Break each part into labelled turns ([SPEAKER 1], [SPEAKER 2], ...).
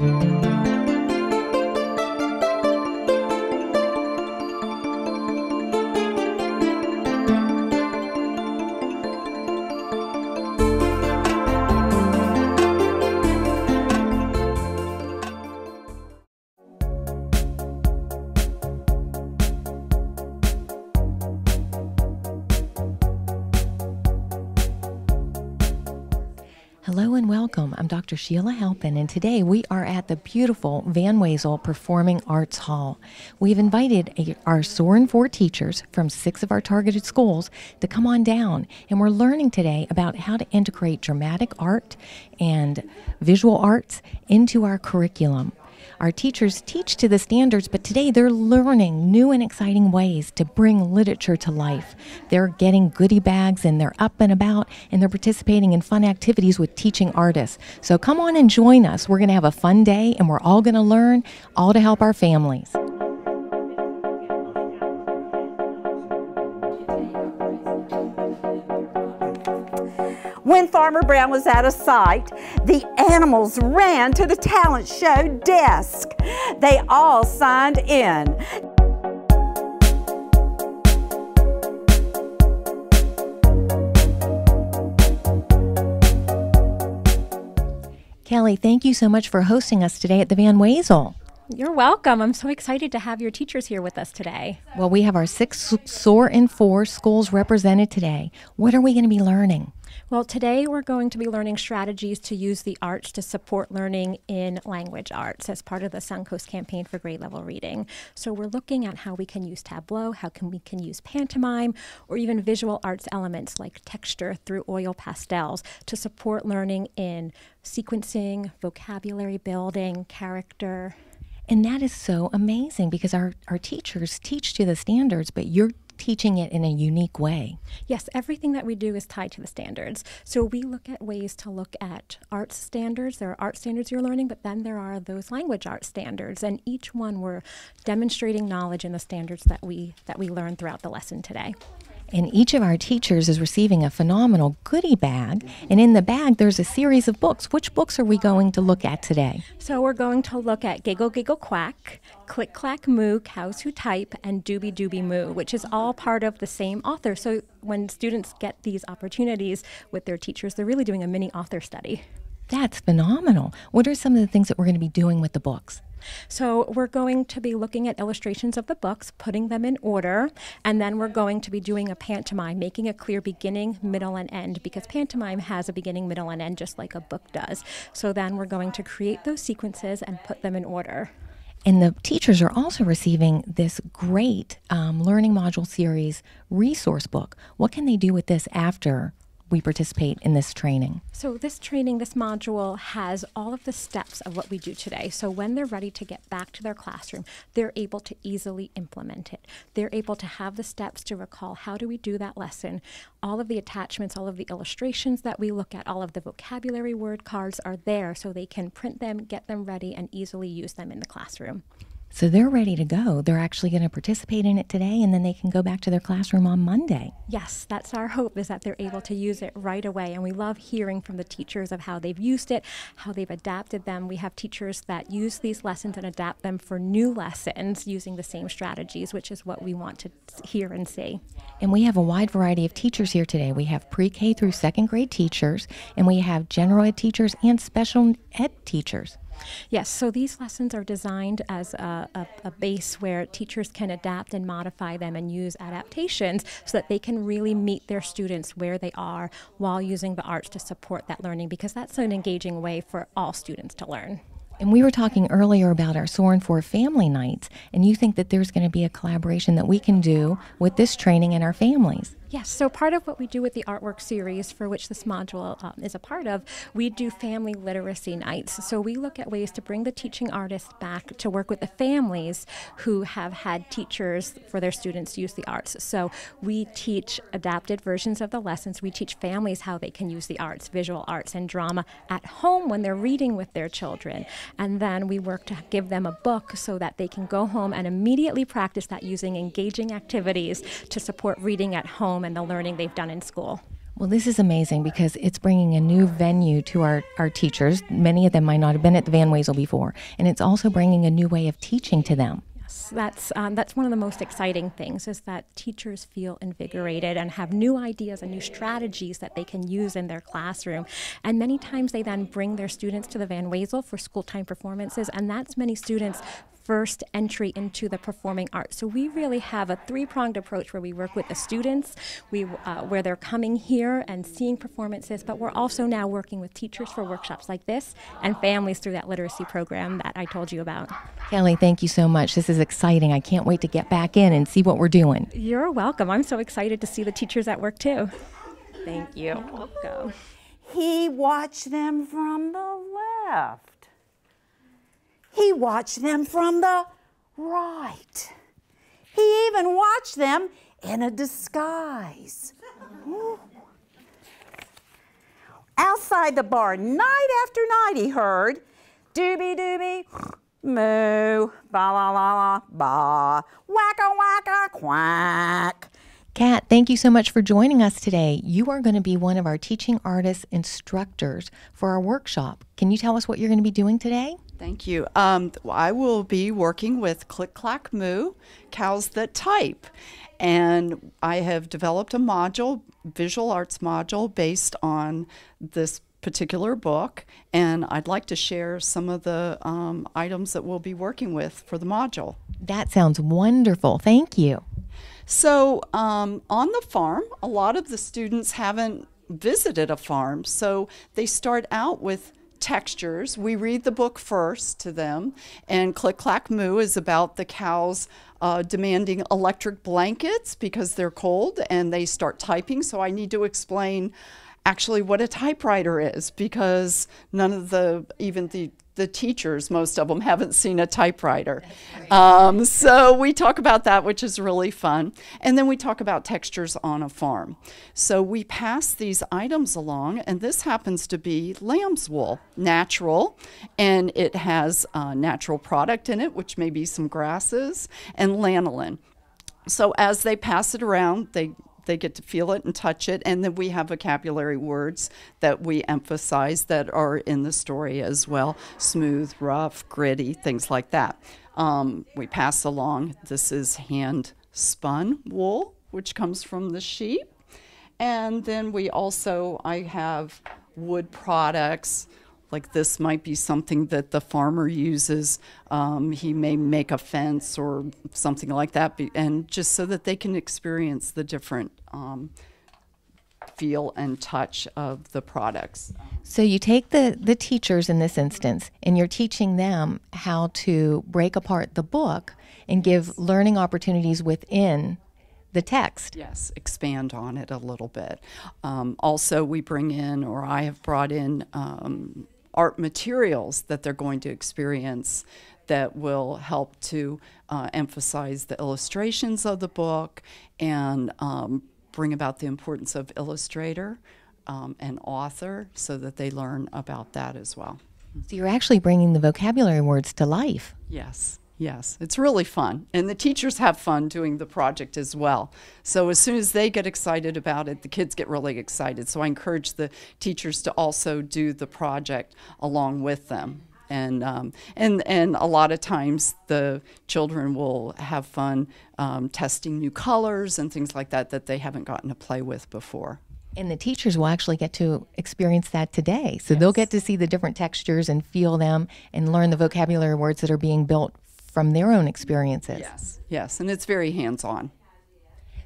[SPEAKER 1] Hello and welcome. I'm Dr. Sheila Halpin, and today we are at the beautiful Van Wezel Performing Arts Hall. We've invited our Soar and 4 teachers from 6 of our targeted schools to come on down, and we're learning today about how to integrate dramatic art and visual arts into our curriculum. Our teachers teach to the standards, but today they're learning new and exciting ways to bring literature to life. They're getting goodie bags and they're up and about and they're participating in fun activities with teaching artists. So come on and join us. We're going to have a fun day and we're all going to learn, all to help our families.
[SPEAKER 2] When Farmer Brown was out of sight, the animals ran to the talent show desk. They all signed in.
[SPEAKER 1] Kelly, thank you so much for hosting us today at the Van Wezel.
[SPEAKER 3] You're welcome. I'm so excited to have your teachers here with us today.
[SPEAKER 1] Well, we have our 6 Soar and 4 schools represented today. What are we going to be learning?
[SPEAKER 3] Well, today we're going to be learning strategies to use the arts to support learning in language arts as part of the Suncoast campaign for grade level reading. So we're looking at how we can use tableau, we can use pantomime, or even visual arts elements like texture through oil pastels to support learning in sequencing, vocabulary building, character.
[SPEAKER 1] And that is so amazing because our teachers teach to the standards, but you're teaching it in a unique way.
[SPEAKER 3] Yes, everything that we do is tied to the standards. So we look at ways to look at arts standards. There are art standards you're learning, but then there are those language arts standards. And each one we're demonstrating knowledge in the standards that we learn throughout the lesson today.
[SPEAKER 1] And each of our teachers is receiving a phenomenal goodie bag. And in the bag, there's a series of books. Which books are we going to look at today?
[SPEAKER 3] So we're going to look at Giggle Giggle Quack, Click Clack Moo, Cows Who Type, and Doobie Doobie Moo, which is all part of the same author. So when students get these opportunities with their teachers, they're really doing a mini author study.
[SPEAKER 1] That's phenomenal. What are some of the things that we're going to be doing with the books?
[SPEAKER 3] So we're going to be looking at illustrations of the books, putting them in order, and then we're going to be doing a pantomime, making a clear beginning, middle, and end, because pantomime has a beginning, middle, and end just like a book does. So then we're going to create those sequences and put them in order.
[SPEAKER 1] And the teachers are also receiving this great learning module series resource book. What can they do with this after we participate in this training?
[SPEAKER 3] So this training, this module has all of the steps of what we do today. So when they're ready to get back to their classroom, they're able to easily implement it. They're able to have the steps to recall how do we do that lesson. All of the attachments, all of the illustrations that we look at, all of the vocabulary word cards are there so they can print them, get them ready, and easily use them in the classroom.
[SPEAKER 1] So they're ready to go. They're actually going to participate in it today, and then they can go back to their classroom on Monday.
[SPEAKER 3] Yes, that's our hope, is that they're able to use it right away. And we love hearing from the teachers of how they've used it, how they've adapted them. We have teachers that use these lessons and adapt them for new lessons using the same strategies, which is what we want to hear and see.
[SPEAKER 1] And we have a wide variety of teachers here today. We have pre-K through 2nd grade teachers, and we have general ed teachers and special ed teachers.
[SPEAKER 3] Yes, so these lessons are designed as a base where teachers can adapt and modify them and use adaptations so that they can really meet their students where they are while using the arts to support that learning, because that's an engaging way for all students to learn.
[SPEAKER 1] And we were talking earlier about our Soar and 4 family nights, and you think that there's going to be a collaboration that we can do with this training and our families.
[SPEAKER 3] Yes, so part of what we do with the artwork series, for which this module is a part of, we do family literacy nights. So we look at ways to bring the teaching artists back to work with the families who have had teachers for their students use the arts. So we teach adapted versions of the lessons. We teach families how they can use the arts, visual arts and drama at home when they're reading with their children. And then we work to give them a book so that they can go home and immediately practice that using engaging activities to support reading at home and the learning they've done in school.
[SPEAKER 1] Well, this is amazing because it's bringing a new venue to our teachers. Many of them might not have been at the Van Wezel before, and it's also bringing a new way of teaching to them.
[SPEAKER 3] That's one of the most exciting things, is that teachers feel invigorated and have new ideas and new strategies that they can use in their classroom. And many times they then bring their students to the Van Wezel for school time performances, and that's many students' first entry into the performing arts. So we really have a three-pronged approach where we work with the students, where they're coming here and seeing performances, but we're also now working with teachers for workshops like this and families through that literacy program that I told you about.
[SPEAKER 1] Kelly, thank you so much. This is exciting. I can't wait to get back in and see what we're doing.
[SPEAKER 3] You're welcome. I'm so excited to see the teachers at work too.
[SPEAKER 2] Thank you.
[SPEAKER 3] You're welcome.
[SPEAKER 2] He watched them from the left. He watched them from the right. He even watched them in a disguise. Ooh. Outside the barn, night after night, he heard, doobie doobie, moo, ba la la la, ba, wacka wacka, quack.
[SPEAKER 1] Kat, thank you so much for joining us today. You are going to be one of our teaching artist instructors for our workshop. Can you tell us what you're going to be doing today?
[SPEAKER 4] Thank you. I will be working with Click Clack Moo, cows that type. And I have developed a module, visual arts module, based on this particular book. And I'd like to share some of the items that we'll be working with for the module.
[SPEAKER 1] That sounds wonderful. Thank you.
[SPEAKER 4] So on the farm, a lot of the students haven't visited a farm. So they start out with textures. We read the book first to them, and Click Clack Moo is about the cows demanding electric blankets because they're cold, and they start typing. So I need to explain actually what a typewriter is, because none of even the teachers, most of them, haven't seen a typewriter. So we talk about that, which is really fun. And then we talk about textures on a farm. So we pass these items along, and this happens to be lamb's wool, natural, and it has a natural product in it, which may be some grasses, and lanolin. So as they pass it around, they get to feel it and touch it, and then we have vocabulary words that we emphasize that are in the story as well: smooth, rough, gritty, things like that. We pass along, this is hand spun wool, which comes from the sheep. And then I have wood products. Like this might be something that the farmer uses. He may make a fence or something like that, and just so that they can experience the different feel and touch of the products.
[SPEAKER 1] So you take the teachers in this instance, and you're teaching them how to break apart the book and give learning opportunities within the text.
[SPEAKER 4] Yes, expand on it a little bit. Also, we bring in, or I have brought in, art materials that they're going to experience that will help to emphasize the illustrations of the book and bring about the importance of illustrator and author, so that they learn about that as well.
[SPEAKER 1] So you're actually bringing the vocabulary words to life.
[SPEAKER 4] Yes. Yes, it's really fun. And the teachers have fun doing the project as well. So as soon as they get excited about it, the kids get really excited. So I encourage the teachers to also do the project along with them. And a lot of times the children will have fun testing new colors and things like that they haven't gotten to play with before.
[SPEAKER 1] And the teachers will actually get to experience that today. So
[SPEAKER 4] Yes.
[SPEAKER 1] They'll get to see the different textures and feel them and learn the vocabulary words that are being built from their own experiences.
[SPEAKER 4] Yes, and it's very hands-on.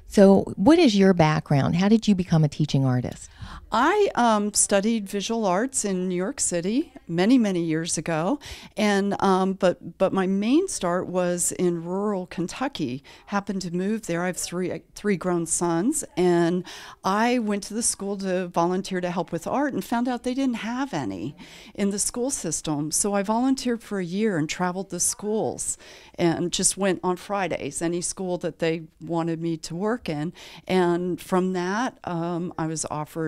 [SPEAKER 1] So what is your background? How did you become a teaching artist?
[SPEAKER 4] I studied visual arts in New York City many years ago, and but my main start was in rural Kentucky. Happened to move there. I have three grown sons, and I went to the school to volunteer to help with art, and found out they didn't have any in the school system. So I volunteered for a year and traveled the schools, and just went on Fridays, any school that they wanted me to work in. And from that,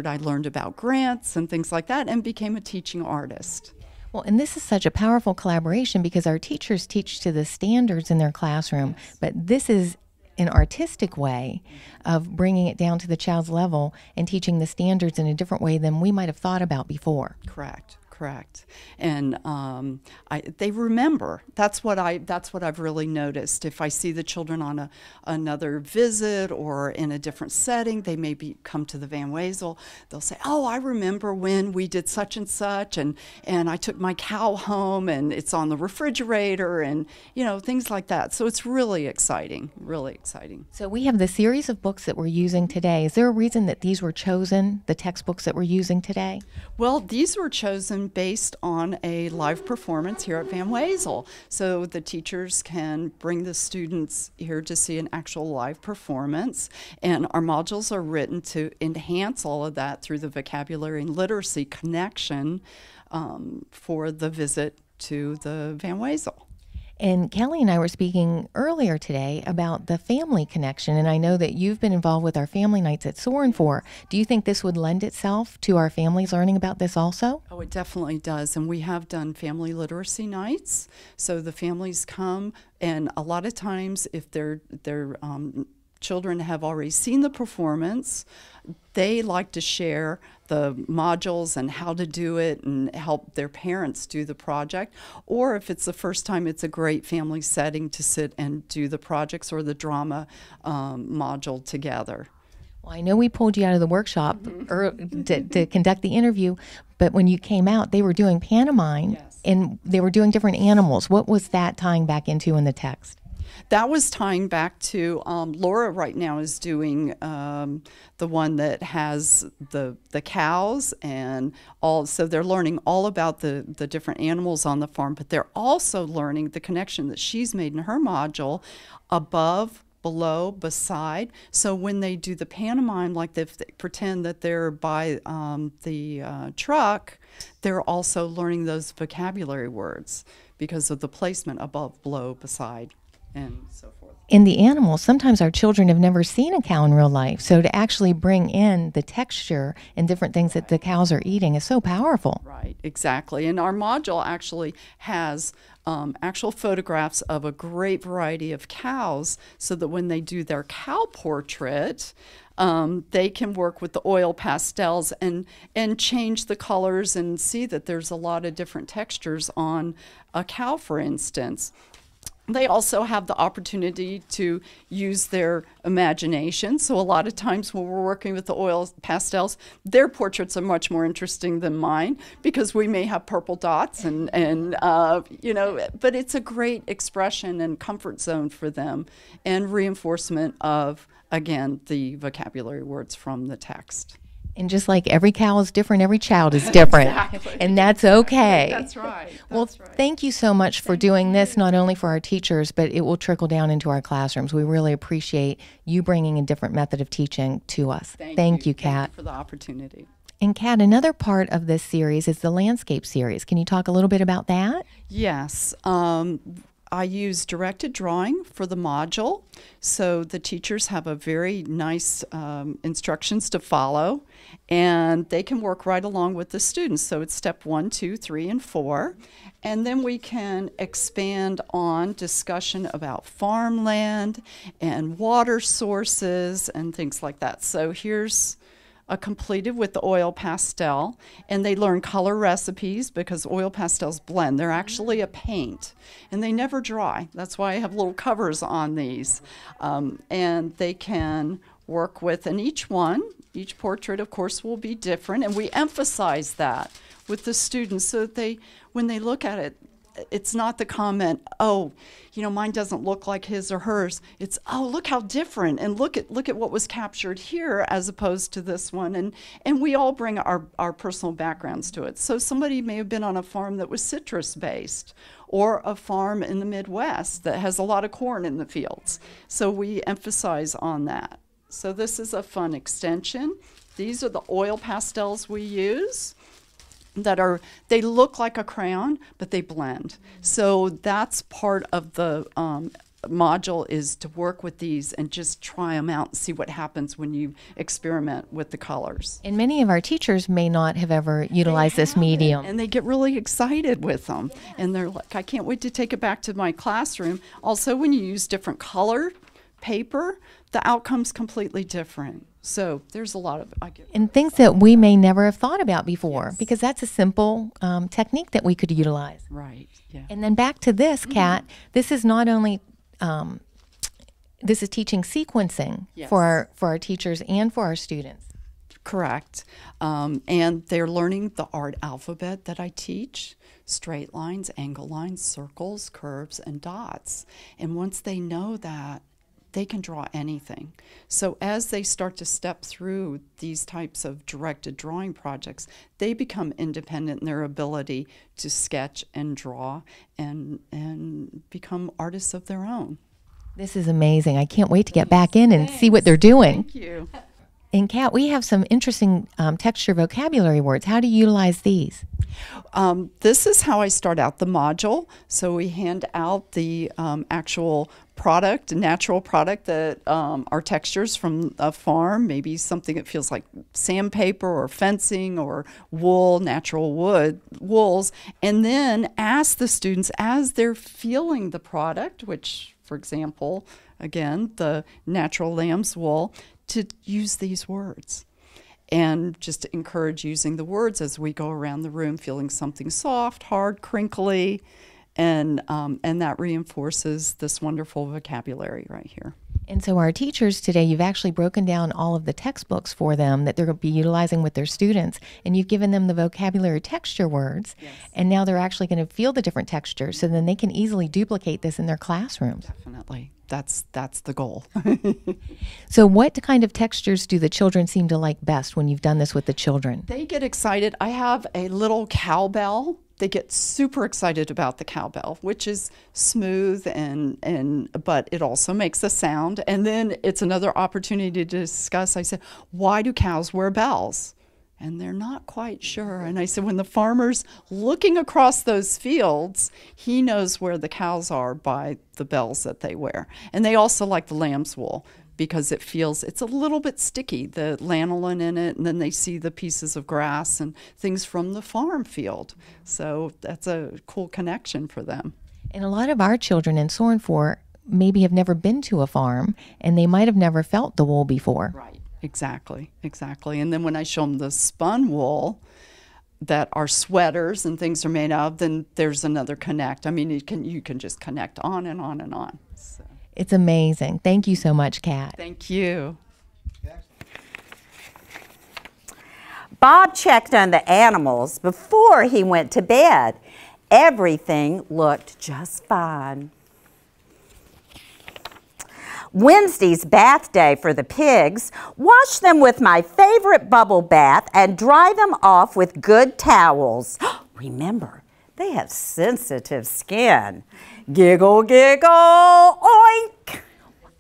[SPEAKER 4] I learned about grants and things like that, and became a teaching artist.
[SPEAKER 1] Well, and this is such a powerful collaboration because our teachers teach to the standards in their classroom, but this is an artistic way of bringing it down to the child's level and teaching the standards in a different way than we might have thought about before.
[SPEAKER 4] Correct. And they remember. That's what I've really noticed. If I see the children on another visit or in a different setting, they maybe come to the Van Wezel. They'll say, "Oh, I remember when we did such and such, and I took my cow home, and it's on the refrigerator, and things like that." So it's really exciting, really exciting.
[SPEAKER 1] So we have the series of books that we're using today. Is there a reason that these were chosen, the textbooks that we're using today?
[SPEAKER 4] Well, these were chosen based on a live performance here at Van Wezel. So the teachers can bring the students here to see an actual live performance, and our modules are written to enhance all of that through the vocabulary and literacy connection for the visit to the Van Wezel.
[SPEAKER 1] And Kelly and I were speaking earlier today about the family connection, and I know that you've been involved with our family nights at Soar. Do you think this would lend itself to our families learning about this also?
[SPEAKER 4] Oh, it definitely does, and we have done family literacy nights. So the families come, and a lot of times if their children have already seen the performance, they like to share the modules and how to do it and help their parents do the project. Or if it's the first time, it's a great family setting to sit and do the projects or the drama module together.
[SPEAKER 1] Well, I know we pulled you out of the workshop to conduct the interview, but when you came out, they were doing pantomime.
[SPEAKER 4] Yes.
[SPEAKER 1] And they were doing different animals. What was that tying back into in the text?
[SPEAKER 4] That was tying back to Laura right now is doing the one that has the cows and all. So they're learning all about the different animals on the farm, but they're also learning the connection that she's made in her module above, below, beside. So when they do the pantomime, like if they pretend that they're by the truck, they're also learning those vocabulary words because of the placement above, below, beside, and so forth.
[SPEAKER 1] In the animals, sometimes our children have never seen a cow in real life. So to actually bring in the texture and different things that the cows are eating is so powerful.
[SPEAKER 4] Right, exactly. And our module actually has actual photographs of a great variety of cows so that when they do their cow portrait, they can work with the oil pastels and change the colors and see that there's a lot of different textures on a cow, for instance. They also have the opportunity to use their imagination. So a lot of times when we're working with the oil pastels, their portraits are much more interesting than mine because we may have purple dots and but it's a great expression and comfort zone for them and reinforcement of, again, the vocabulary words from the text.
[SPEAKER 1] And just like every cow is different, every child is different.
[SPEAKER 4] Exactly.
[SPEAKER 1] And that's okay.
[SPEAKER 4] That's right.
[SPEAKER 1] Well, thank you so much for doing this, not only for our teachers, but it will trickle down into our classrooms. We really appreciate you bringing a different method of teaching to us. Thank you, Kat.
[SPEAKER 4] Thank you for the opportunity.
[SPEAKER 1] And Kat, another part of this series is the landscape series. Can you talk a little bit about that?
[SPEAKER 4] Yes. I use directed drawing for the module, so the teachers have a very nice instructions to follow, and they can work right along with the students. So it's step 1, 2, 3, and 4, and then we can expand on discussion about farmland and water sources and things like that. So here's completed with the oil pastel, and they learn color recipes because oil pastels blend. They're actually a paint, and they never dry. That's why I have little covers on these. And they can work with, and each portrait, of course, will be different, and we emphasize that with the students so that when they look at it, it's not the comment, oh, mine doesn't look like his or hers. It's, oh, look how different, and look at what was captured here as opposed to this one. And we all bring our personal backgrounds to it. So somebody may have been on a farm that was citrus-based, or a farm in the Midwest that has a lot of corn in the fields. So we emphasize on that. So this is a fun extension. These are the oil pastels we use. They look like a crayon, but they blend. So that's part of the module, is to work with these and just try them out and see what happens when you experiment with the colors.
[SPEAKER 1] And many of our teachers may not have ever utilized this medium.
[SPEAKER 4] And they get really excited with them. And they're like, I can't wait to take it back to my classroom. Also, when you use different color paper, the outcome's completely different. So there's a lot of
[SPEAKER 1] and things that we may never have thought about before, because that's a simple technique that we could utilize.
[SPEAKER 4] Right. Yeah.
[SPEAKER 1] And then back to this, Kat. This is not only this is teaching sequencing for our teachers and for our students.
[SPEAKER 4] Correct. And they're learning the art alphabet that I teach: straight lines, angle lines, circles, curves, and dots. And once they know that, they can draw anything. So as they start to step through these types of directed drawing projects, they become independent in their ability to sketch and draw and become artists of their own.
[SPEAKER 1] This is amazing. I can't wait to get back in and see what they're doing.
[SPEAKER 4] Thank you.
[SPEAKER 1] And Kat, we have some interesting texture vocabulary words. How do you utilize these?
[SPEAKER 4] This is how I start out the module. So we hand out the actual product, natural product that are textures from a farm, maybe something that feels like sandpaper or fencing or wool, natural wools, and then ask the students as they're feeling the product, which, for example, again, the natural lamb's wool, to use these words. And just to encourage using the words as we go around the room, feeling something soft, hard, crinkly, and that reinforces this wonderful vocabulary right here.
[SPEAKER 1] And so our teachers today, you've actually broken down all of the textbooks for them that they're going to be utilizing with their students, and you've given them the vocabulary texture words, and now they're actually going to feel the different textures, so then they can easily duplicate this in their classrooms.
[SPEAKER 4] Definitely. That's the goal.
[SPEAKER 1] So what kind of textures do the children seem to like best when you've done this with the children?
[SPEAKER 4] They get excited. I have a little cowbell. They get super excited about the cowbell, which is smooth but it also makes a sound. And then it's another opportunity to discuss. I said, why do cows wear bells? And they're not quite sure. And I said, when the farmer's looking across those fields, he knows where the cows are by the bells that they wear. And they also like the lamb's wool because it's a little bit sticky, the lanolin in it, and then they see the pieces of grass and things from the farm field. So that's a cool connection for them.
[SPEAKER 1] And a lot of our children in Soar 4 maybe have never been to a farm, and they might have never felt the wool before.
[SPEAKER 4] Right. Exactly. And then when I show them the spun wool that our sweaters and things are made of, then there's another connect. I mean, you can just connect on and on and on. So.
[SPEAKER 1] It's amazing. Thank you so much, Kat.
[SPEAKER 4] Thank you.
[SPEAKER 2] Bob checked on the animals before he went to bed. Everything looked just fine. Wednesday's bath day for the pigs. Wash them with my favorite bubble bath and dry them off with good towels. Remember, they have sensitive skin. Giggle, giggle, oink.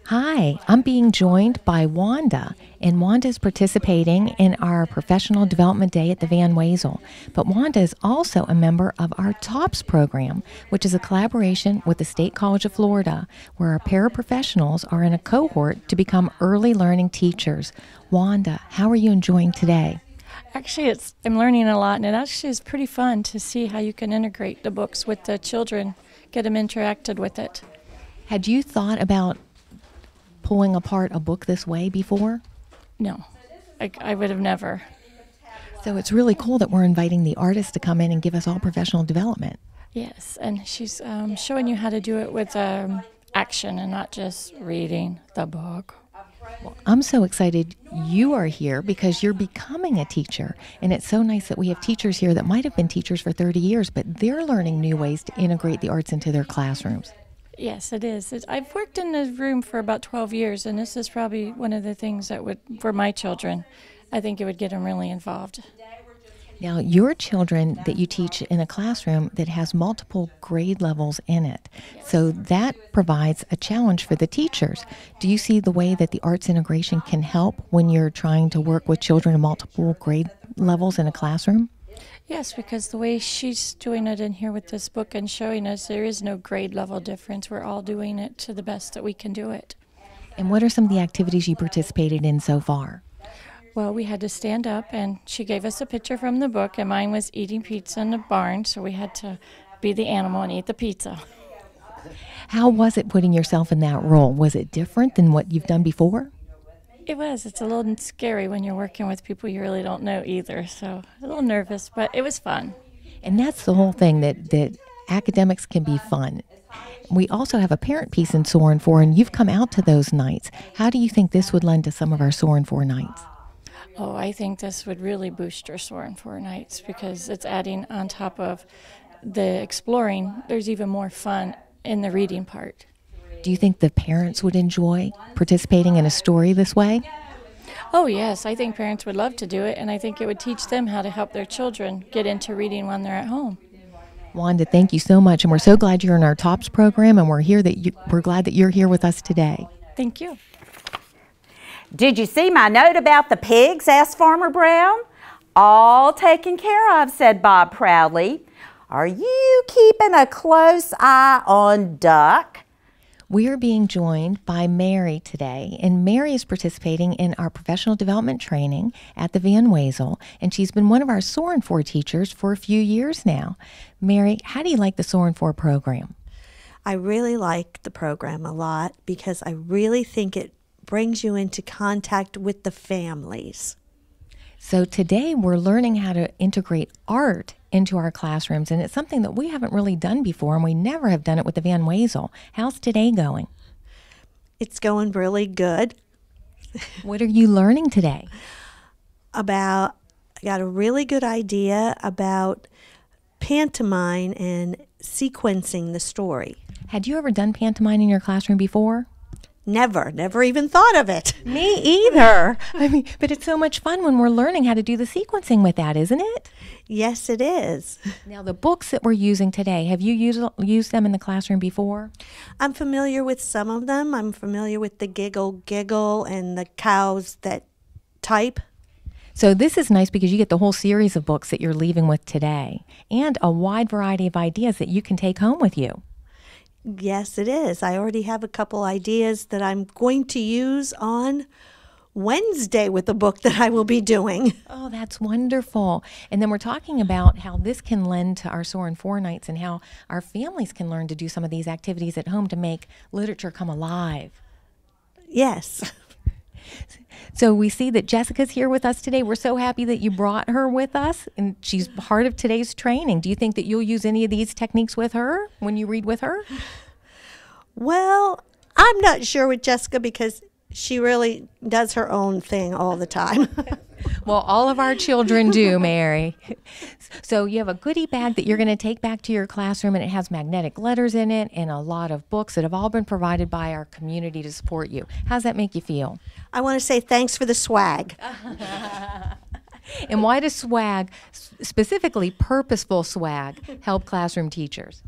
[SPEAKER 1] Hi, I'm being joined by Wanda, and Wanda is participating in our Professional Development Day at the Van Wezel. But Wanda is also a member of our TOPS program, which is a collaboration with the State College of Florida, where our paraprofessionals are in a cohort to become early learning teachers. Wanda, how are you enjoying today?
[SPEAKER 5] Actually, I'm learning a lot, and it actually is pretty fun to see how you can integrate the books with the children, get them interacted with it.
[SPEAKER 1] Had you thought about pulling apart a book this way before?
[SPEAKER 5] No, I would have never.
[SPEAKER 1] So it's really cool that we're inviting the artist to come in and give us all professional development.
[SPEAKER 5] Yes, and she's showing you how to do it with action and not just reading the book.
[SPEAKER 1] Well, I'm so excited you are here because you're becoming a teacher, and it's so nice that we have teachers here that might have been teachers for 30 years, but they're learning new ways to integrate the arts into their classrooms.
[SPEAKER 5] Yes, it is. I've worked in the room for about 12 years, and this is probably one of the things that would, for my children, I think it would get them really involved.
[SPEAKER 1] Now, your children that you teach in a classroom that has multiple grade levels in it, so that provides a challenge for the teachers. Do you see the way that the arts integration can help when you're trying to work with children of multiple grade levels in a classroom?
[SPEAKER 5] Yes, because the way she's doing it in here with this book and showing us, there is no grade level difference. We're all doing it to the best that we can do it.
[SPEAKER 1] And what are some of the activities you participated in so far?
[SPEAKER 5] Well, we had to stand up, and she gave us a picture from the book, and mine was eating pizza in the barn, so we had to be the animal and eat the pizza.
[SPEAKER 1] How was it putting yourself in that role? Was it different than what you've done before?
[SPEAKER 5] It was. It's a little scary when you're working with people you really don't know either. So a little nervous, but it was fun.
[SPEAKER 1] And that's the whole thing, that academics can be fun. We also have a parent piece in Soar and 4, and you've come out to those nights. How do you think this would lend to some of our Soar and 4 nights?
[SPEAKER 5] Oh, I think this would really boost your Soar and 4 nights because it's adding on top of the exploring. There's even more fun in the reading part.
[SPEAKER 1] Do you think the parents would enjoy participating in a story this way?
[SPEAKER 5] Oh, yes. I think parents would love to do it, and I think it would teach them how to help their children get into reading when they're at home.
[SPEAKER 1] Wanda, thank you so much, and we're so glad you're in our TOPS program, and we're glad that you're here with us today.
[SPEAKER 5] Thank you.
[SPEAKER 2] Did you see my note about the pigs? Asked Farmer Brown. All taken care of, said Bob proudly. Are you keeping a close eye on Duck?
[SPEAKER 1] We are being joined by Mary today, and Mary is participating in our professional development training at the Van Wezel, and she's been one of our Soar and 4 teachers for a few years now. Mary, how do you like the Soar and 4 program?
[SPEAKER 6] I really like the program a lot because I really think it brings you into contact with the families.
[SPEAKER 1] So today we're learning how to integrate art into our classrooms, and it's something that we haven't really done before, and we never have done it with the Van Wezel. How's today going?
[SPEAKER 6] It's going really good.
[SPEAKER 1] What are you learning today?
[SPEAKER 6] I got a really good idea about pantomime and sequencing the story.
[SPEAKER 1] Had you ever done pantomime in your classroom before?
[SPEAKER 6] Never even thought of it.
[SPEAKER 1] Me either. I mean, but it's so much fun when we're learning how to do the sequencing with that, isn't it?
[SPEAKER 6] Yes, it is.
[SPEAKER 1] Now, the books that we're using today, have you used them in the classroom before?
[SPEAKER 6] I'm familiar with some of them. I'm familiar with the Giggle Giggle and the Cows That Type.
[SPEAKER 1] So this is nice because you get the whole series of books that you're leaving with today and a wide variety of ideas that you can take home with you.
[SPEAKER 6] Yes, it is. I already have a couple ideas that I'm going to use on Wednesday with the book that I will be doing.
[SPEAKER 1] Oh, that's wonderful. And then we're talking about how this can lend to our Soar and 4 nights and how our families can learn to do some of these activities at home to make literature come alive.
[SPEAKER 6] Yes.
[SPEAKER 1] So we see that Jessica's here with us today. We're so happy that you brought her with us, and she's part of today's training. Do you think that you'll use any of these techniques with her when you read with her?
[SPEAKER 6] Well, I'm not sure with Jessica because she really does her own thing all the time.
[SPEAKER 1] Well, all of our children do, Mary. So you have a goodie bag that you're going to take back to your classroom, and it has magnetic letters in it and a lot of books that have all been provided by our community to support you. How's that make you feel?
[SPEAKER 6] I want to say thanks for the swag.
[SPEAKER 1] And why does swag, specifically purposeful swag, help classroom teachers?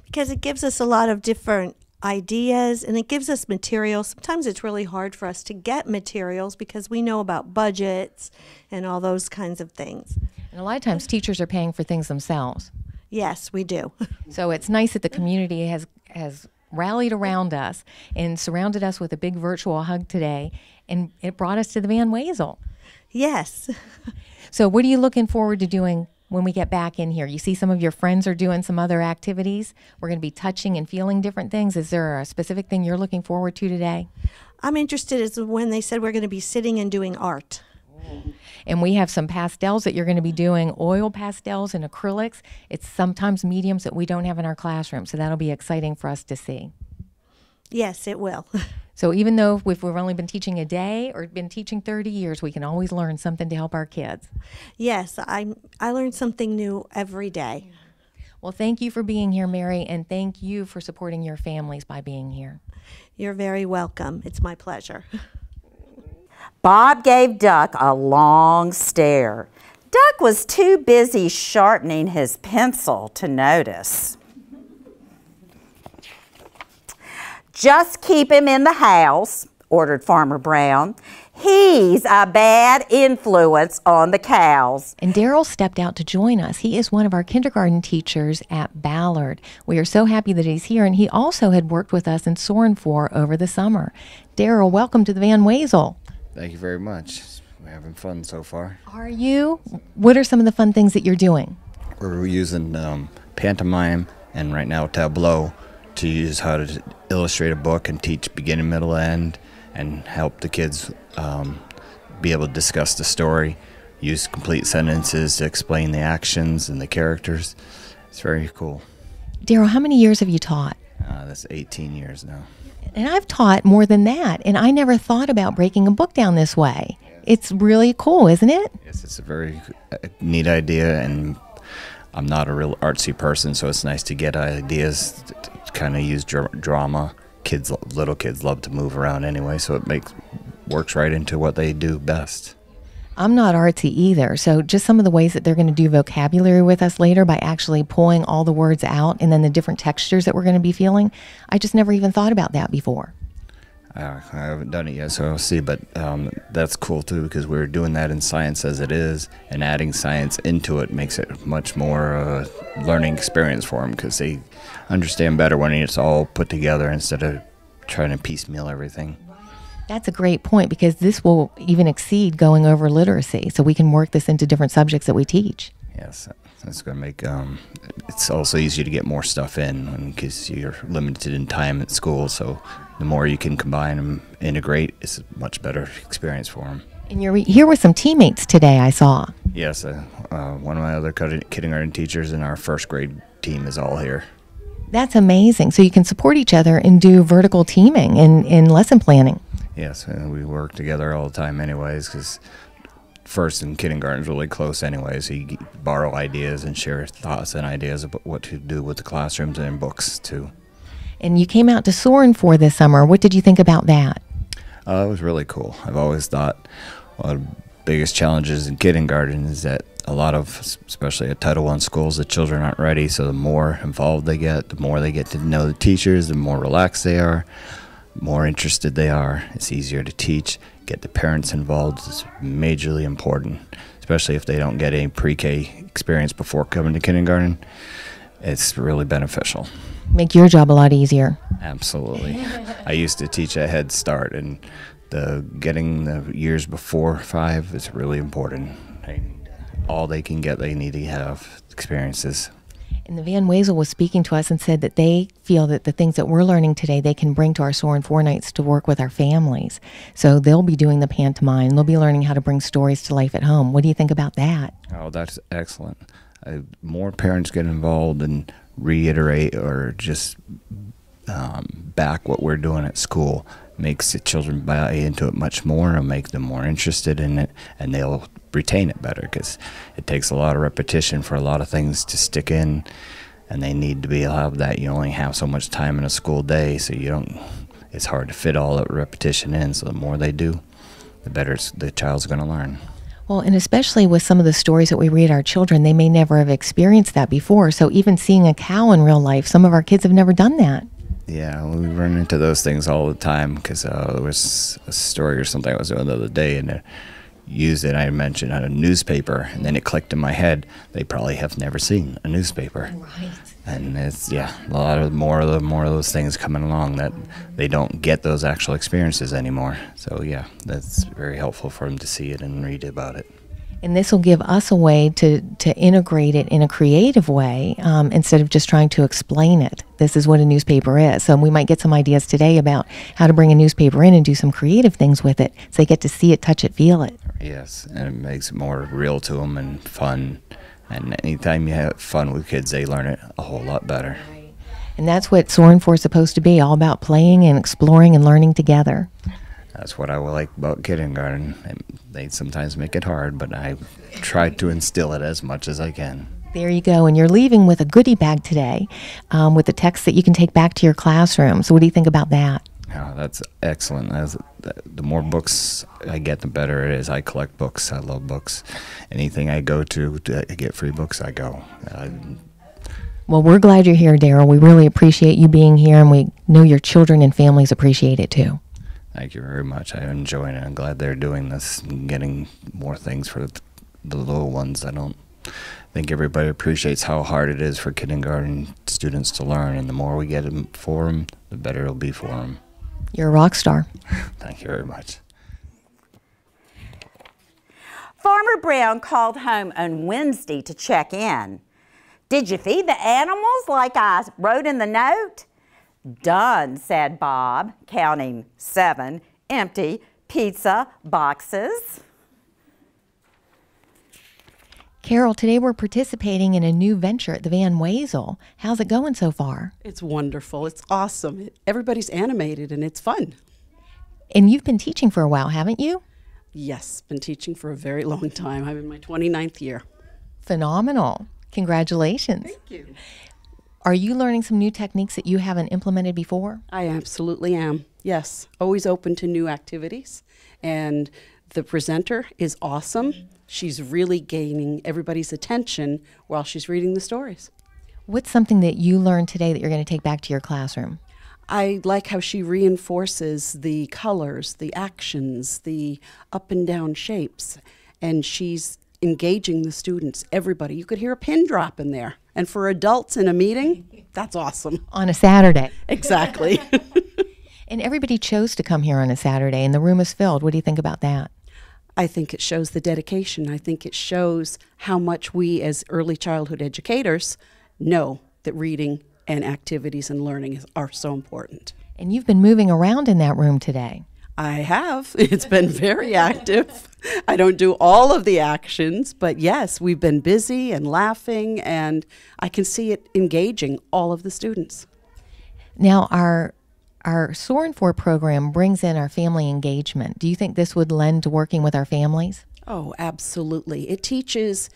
[SPEAKER 6] Because it gives us a lot of different ideas and it gives us materials. Sometimes it's really hard for us to get materials because we know about budgets and all those kinds of things.
[SPEAKER 1] And a lot of times teachers are paying for things themselves.
[SPEAKER 6] Yes, we do.
[SPEAKER 1] So it's nice that the community has rallied around us and surrounded us with a big virtual hug today, and it brought us to the Van Wezel.
[SPEAKER 6] Yes.
[SPEAKER 1] So what are you looking forward to doing when we get back in here? You see some of your friends are doing some other activities. We're going to be touching and feeling different things. Is there a specific thing you're looking forward to today?
[SPEAKER 6] I'm interested is when they said we're going to be sitting and doing art.
[SPEAKER 1] And we have some pastels that you're going to be doing, oil pastels and acrylics. It's sometimes mediums that we don't have in our classroom, so that'll be exciting for us to see.
[SPEAKER 6] Yes, it will.
[SPEAKER 1] So even though if we've only been teaching a day or been teaching 30 years, we can always learn something to help our kids.
[SPEAKER 6] Yes, I learn something new every day.
[SPEAKER 1] Well, thank you for being here, Mary, and thank you for supporting your families by being here.
[SPEAKER 6] You're very welcome. It's my pleasure.
[SPEAKER 2] Bob gave Duck a long stare. Duck was too busy sharpening his pencil to notice. Just keep him in the house, ordered Farmer Brown. He's a bad influence on the cows.
[SPEAKER 1] And Daryl stepped out to join us. He is one of our kindergarten teachers at Ballard. We are so happy that he's here, and he also had worked with us in Soar and 4 over the summer. Daryl, welcome to the Van Wezel.
[SPEAKER 7] Thank you very much. We're having fun so far.
[SPEAKER 1] Are you? What are some of the fun things that you're doing?
[SPEAKER 7] We're using pantomime and right now tableau to use how to illustrate a book and teach beginning, middle, end, and help the kids be able to discuss the story, use complete sentences to explain the actions and the characters. It's very cool.
[SPEAKER 1] Daryl, how many years have you taught?
[SPEAKER 7] That's 18 years now.
[SPEAKER 1] And I've taught more than that, and I never thought about breaking a book down this way. It's really cool, isn't it?
[SPEAKER 7] Yes, it's a very neat idea, and I'm not a real artsy person, so it's nice to get ideas to kind of use drama. Little kids love to move around anyway, so it works right into what they do best.
[SPEAKER 1] I'm not artsy either, so just some of the ways that they're going to do vocabulary with us later by actually pulling all the words out and then the different textures that we're going to be feeling, I just never even thought about that before.
[SPEAKER 7] I haven't done it yet, so I'll see, but that's cool too, because we're doing that in science as it is, and adding science into it makes it much more learning experience for them, because they understand better when it's all put together instead of trying to piecemeal everything.
[SPEAKER 1] That's a great point, because this will even exceed going over literacy, so we can work this into different subjects that we teach.
[SPEAKER 7] Yes, that's going to make it's also easier to get more stuff in because you're limited in time at school, so the more you can combine and integrate, it's a much better experience for them.
[SPEAKER 1] And you're here with some teammates today, I saw.
[SPEAKER 7] Yes, one of my other kindergarten teachers in our first grade team is all here.
[SPEAKER 1] That's amazing. So you can support each other and do vertical teaming in lesson planning.
[SPEAKER 7] Yes, and we work together all the time anyways, because first and kindergarten is really close anyway, so you borrow ideas and share thoughts and ideas about what to do with the classrooms and books too.
[SPEAKER 1] And you came out to Soar for this summer. What did you think about that?
[SPEAKER 7] It was really cool. I've always thought one of the biggest challenges in kindergarten is that a lot of, especially at Title I schools, the children aren't ready, so the more involved they get, the more they get to know the teachers, the more relaxed they are, more interested they are. It's easier to teach. Get the parents involved is majorly important, especially if they don't get any pre-K experience before coming to kindergarten. It's really beneficial.
[SPEAKER 1] Make your job a lot easier.
[SPEAKER 7] Absolutely. I used to teach at Head Start, and getting the years before 5 is really important. All they can get, they need to have experiences.
[SPEAKER 1] And the Van Wezel was speaking to us and said that they feel that the things that we're learning today, they can bring to our Soar 4 nights to work with our families. So they'll be doing the pantomime. They'll be learning how to bring stories to life at home. What do you think about that?
[SPEAKER 7] Oh, that's excellent. More parents get involved and reiterate or just back what we're doing at school makes the children buy into it much more and make them more interested in it, and they'll retain it better, because it takes a lot of repetition for a lot of things to stick in, and they need to be able to have that. You only have so much time in a school day, so it's hard to fit all that repetition in, so the more they do, the better the child's going to learn.
[SPEAKER 1] Well, and especially with some of the stories that we read our children, they may never have experienced that before. So even seeing a cow in real life, some of our kids have never done that.
[SPEAKER 7] Yeah, we run into those things all the time, because there was a story or something I was doing the other day, and I mentioned on a newspaper, and then it clicked in my head, they probably have never seen a newspaper. Right. And it's, a lot more of those things coming along that they don't get those actual experiences anymore. So yeah, that's very helpful for them to see it and read about it.
[SPEAKER 1] And this will give us a way to integrate it in a creative way instead of just trying to explain it. This is what a newspaper is. So we might get some ideas today about how to bring a newspaper in and do some creative things with it, so they get to see it, touch it, feel it.
[SPEAKER 7] Yes, and it makes it more real to them and fun. And anytime you have fun with kids, they learn it a whole lot better.
[SPEAKER 1] And that's what Soaring 4 is supposed to be, all about playing and exploring and learning together.
[SPEAKER 7] That's what I like about kindergarten. They sometimes make it hard, but I try to instill it as much as I can.
[SPEAKER 1] There you go. And you're leaving with a goodie bag today with the text that you can take back to your classroom. So what do you think about that?
[SPEAKER 7] Oh, that's excellent. The more books I get, the better it is. I collect books. I love books. Anything I go to get free books, I go.
[SPEAKER 1] Well, we're glad you're here, Daryl. We really appreciate you being here, and we know your children and families appreciate it too.
[SPEAKER 7] Thank you very much. I'm enjoying it. I'm glad they're doing this and getting more things for the little ones. I don't think everybody appreciates how hard it is for kindergarten students to learn, and the more we get them for them, the better it'll be for them.
[SPEAKER 1] You're a rock star.
[SPEAKER 7] Thank you very much.
[SPEAKER 2] Farmer Brown called home on Wednesday to check in. Did you feed the animals like I wrote in the note? Done, said Bob, counting 7 empty pizza boxes.
[SPEAKER 1] Carol, today we're participating in a new venture at the Van Wezel. How's it going so far?
[SPEAKER 8] It's wonderful. It's awesome. Everybody's animated and it's fun.
[SPEAKER 1] And you've been teaching for a while, haven't you?
[SPEAKER 8] Yes, been teaching for a very long time. I'm in my 29th year.
[SPEAKER 1] Phenomenal. Congratulations.
[SPEAKER 8] Thank you.
[SPEAKER 1] Are you learning some new techniques that you haven't implemented before?
[SPEAKER 8] I absolutely am. Yes, always open to new activities. And the presenter is awesome. She's really gaining everybody's attention while she's reading the stories.
[SPEAKER 1] What's something that you learned today that you're going to take back to your classroom?
[SPEAKER 8] I like how she reinforces the colors, the actions, the up and down shapes, and she's engaging the students, everybody. You could hear a pin drop in there. And for adults in a meeting, that's awesome.
[SPEAKER 1] On a Saturday.
[SPEAKER 8] Exactly.
[SPEAKER 1] And everybody chose to come here on a Saturday, and the room is filled. What do you think about that?
[SPEAKER 8] I think it shows the dedication. I think it shows how much we as early childhood educators know that reading and activities and learning are so important.
[SPEAKER 1] And you've been moving around in that room today.
[SPEAKER 8] I have. It's been very active. I don't do all of the actions, but yes, we've been busy and laughing, and I can see it engaging all of the students.
[SPEAKER 1] Now, our Soar 4 program brings in our family engagement. Do you think this would lend to working with our families?
[SPEAKER 8] Oh, absolutely. It teaches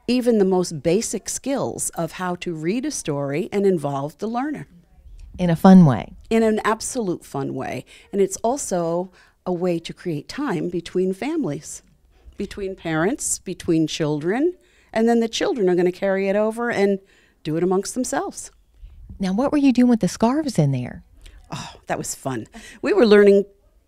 [SPEAKER 8] even the most basic skills of how to read a story and involve the learner.
[SPEAKER 1] In a fun way.
[SPEAKER 8] In an absolute fun way. And it's also a way to create time between families, between parents, between children, and then the children are going to carry it over and do it amongst themselves.
[SPEAKER 1] Now, what were you doing with the scarves in there?
[SPEAKER 8] Oh, that was fun. We were learning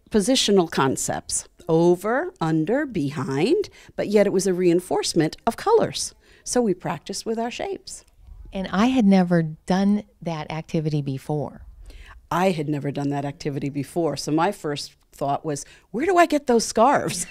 [SPEAKER 8] positional concepts, over, under, behind, but yet it was a reinforcement of colors. So we practiced with our shapes.
[SPEAKER 1] And I had never done that activity before.
[SPEAKER 8] I had never done that activity before, so my first thought was, where do I get those scarves?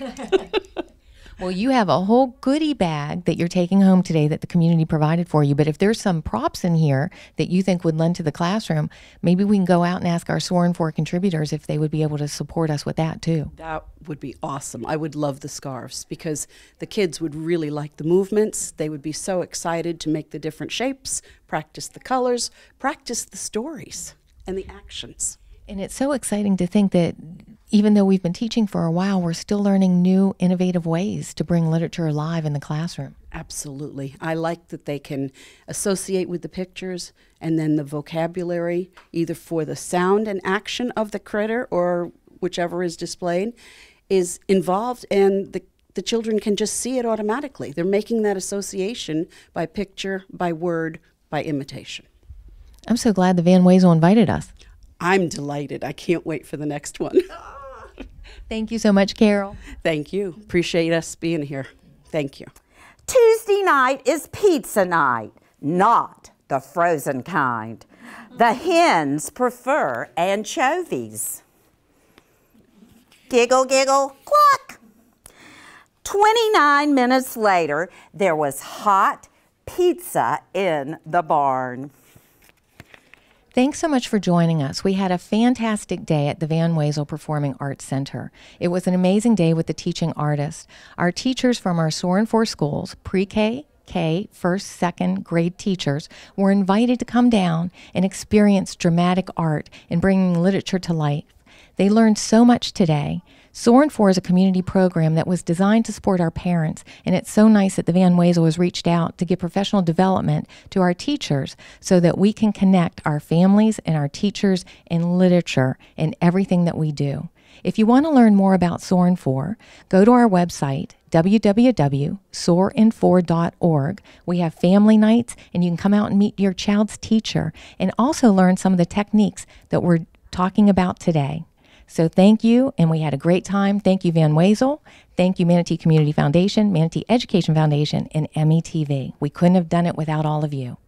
[SPEAKER 1] Well, you have a whole goodie bag that you're taking home today that the community provided for you. But if there's some props in here that you think would lend to the classroom, maybe we can go out and ask our Soar 4 contributors if they would be able to support us with that too.
[SPEAKER 8] That would be awesome. I would love the scarves because the kids would really like the movements. They would be so excited to make the different shapes, practice the colors, practice the stories and the actions.
[SPEAKER 1] And it's so exciting to think that even though we've been teaching for a while, we're still learning new, innovative ways to bring literature alive in the classroom.
[SPEAKER 8] Absolutely. I like that they can associate with the pictures and then the vocabulary, either for the sound and action of the critter or whichever is displayed, is involved, and the children can just see it automatically. They're making that association by picture, by word, by imitation.
[SPEAKER 1] I'm so glad the Van Wezel invited us.
[SPEAKER 8] I'm delighted. I can't wait for the next one.
[SPEAKER 1] Thank you so much, Carol.
[SPEAKER 8] Thank you. Appreciate us being here. Thank you.
[SPEAKER 2] Tuesday night is pizza night, not the frozen kind. The hens prefer anchovies. Giggle, giggle, cluck. 29 minutes later, there was hot pizza in the barn.
[SPEAKER 1] Thanks so much for joining us. We had a fantastic day at the Van Wezel Performing Arts Center. It was an amazing day with the teaching artists. Our teachers from our Soar 4 schools, pre-K, K, first, second grade teachers, were invited to come down and experience dramatic art and bringing literature to life. They learned so much today. Soar 4 is a community program that was designed to support our parents, and it's so nice that the Van Wezel has reached out to give professional development to our teachers so that we can connect our families and our teachers and literature in everything that we do. If you want to learn more about Soar 4, go to our website, www.soarin4.org. We have family nights, and you can come out and meet your child's teacher and also learn some of the techniques that we're talking about today. So thank you, and we had a great time. Thank you, Van Wezel. Thank you, Manatee Community Foundation, Manatee Education Foundation, and METV. We couldn't have done it without all of you.